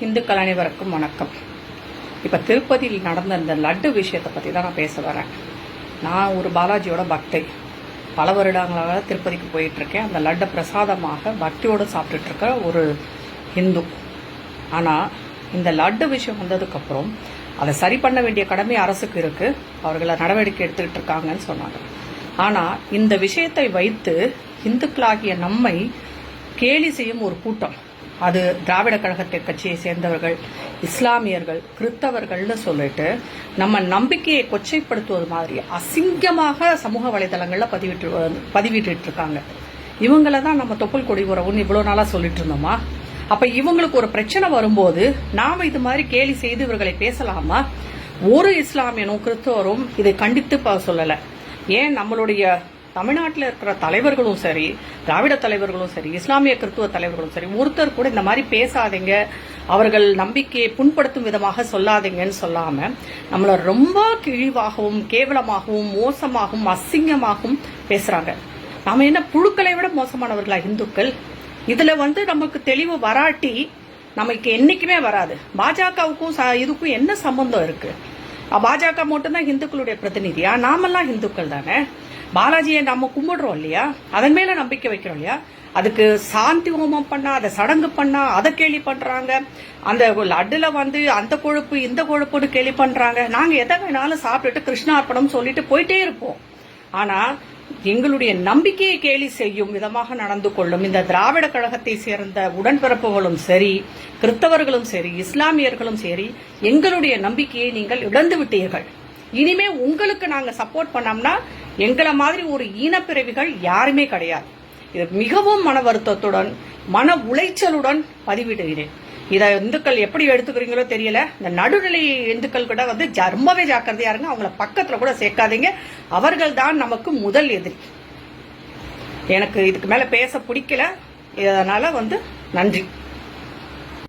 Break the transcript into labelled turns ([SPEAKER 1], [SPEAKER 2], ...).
[SPEAKER 1] இந்துக்கள் அனைவருக்கும் வணக்கம். இப்போ திருப்பதியில் நடந்த இந்த லட்டு விஷயத்தை பற்றி தான் நான் பேச வரேன். நான் ஒரு பாலாஜியோட பக்தை. பல வருடங்களாக திருப்பதிக்கு போயிட்டுருக்கேன். அந்த லட்டை பிரசாதமாக பக்தியோடு சாப்பிட்டுட்ருக்க ஒரு ஹிந்து. ஆனால் இந்த லட்டு விஷயம் வந்ததுக்கப்புறம் அதை சரி பண்ண வேண்டிய கடமை அரசுக்கு இருக்குது. அவர்களை நடவடிக்கை எடுத்துக்கிட்டு இருக்காங்கன்னு சொன்னாங்க. ஆனால் இந்த விஷயத்தை வைத்து இந்துக்களாகிய நம்மை கேலி செய்யும் ஒரு கூட்டம், அது திராவிட கழகத்தை கட்சியை சேர்ந்தவர்கள், இஸ்லாமியர்கள், கிறிஸ்தவர்கள்னு சொல்லிட்டு நம்ம நம்பிக்கையை கொச்சைப்படுத்துவது மாதிரி அசிங்கமாக சமூக வலைதளங்களில் பதிவிட்டு இருக்காங்க. இவங்களை தான் நம்ம தொப்புள் கொடி உறவுன்னு இவ்வளோ நாளாக சொல்லிட்டு இருந்தோமா? அப்போ இவங்களுக்கு ஒரு பிரச்சனை வரும்போது நாம் இது மாதிரி கேலி செய்து இவர்களை பேசலாமா? ஒரு இஸ்லாமியனும் கிறிஸ்தவரும் இதை கண்டித்து சொல்லலை. ஏன் நம்மளுடைய தமிழ்நாட்டில் இருக்கிற தலைவர்களும் சரி, திராவிட தலைவர்களும் சரி, இஸ்லாமிய கிறிஸ்துவ தலைவர்களும் சரி, ஒருத்தர் கூட இந்த மாதிரி பேசாதீங்க, அவர்கள் நம்பிக்கையை புண்படுத்தும் விதமாக சொல்லாதீங்கன்னு சொல்லாம நம்மள ரொம்ப கிழிவாகவும் கேவலமாகவும் மோசமாகவும் அசிங்கமாகவும் பேசுறாங்க. நாம என்ன புழுக்களை விட மோசமானவர்களா இந்துக்கள்? இதுல நமக்கு தெளிவு வராட்டி நமக்கு என்னைக்குமே வராது. பாஜகவுக்கும் இதுக்கும் என்ன சம்பந்தம் இருக்கு? பாஜக மட்டும்தான் இந்துக்களுடைய பிரதிநிதியா? நாமெல்லாம் இந்துக்கள் தானே. பாலாஜியை நம்ம கும்பிடுறோம் இல்லையா? அதன் மேல நம்பிக்கை வைக்கிறோம் இல்லையா? அதுக்கு சாந்தி ஹோமம் பண்ணா, அதை சடங்கு பண்ணா அதை கேலி பண்றாங்க. அந்த லட்டுல அந்த கொழுப்பு இந்த கொழுப்புன்னு கேலி பண்றாங்க. நாங்க எதை வேணாலும் சாப்பிட்டுட்டு கிருஷ்ணார்ப்பணம் சொல்லிட்டு போயிட்டே இருப்போம். ஆனா எங்களுடைய நம்பிக்கையை கேலி செய்யும் விதமாக நடந்து கொள்ளும் இந்த திராவிட கழகத்தை சேர்ந்த உடன்பிறப்புகளும் சரி, கிறிஸ்தவர்களும் சரி, இஸ்லாமியர்களும் சரி, எங்களுடைய நம்பிக்கையை நீங்கள் இழந்து விட்டீர்கள். இனிமே உங்களுக்கு நாங்க சப்போர்ட் பண்ணோம்னா எங்களை மாதிரி ஒரு ஈனப்பிறவிகள் யாருமே கிடையாது. இது மிகவும் மன வருத்தத்துடன் மன உளைச்சலுடன் பதிவிடுகிறேன். இதை இந்துக்கள் எப்படி எடுத்துக்கிறீங்களோ தெரியல. இந்த நடுநிலை இந்துக்கள் கூட ரொம்பவே ஜாக்கிரதையா இருங்க. அவங்கள பக்கத்துல கூட சேர்க்காதீங்க. அவர்கள் தான் நமக்கு முதல் எதிரி. எனக்கு இதுக்கு மேல பேச பிடிக்கல. இதனால நன்றி.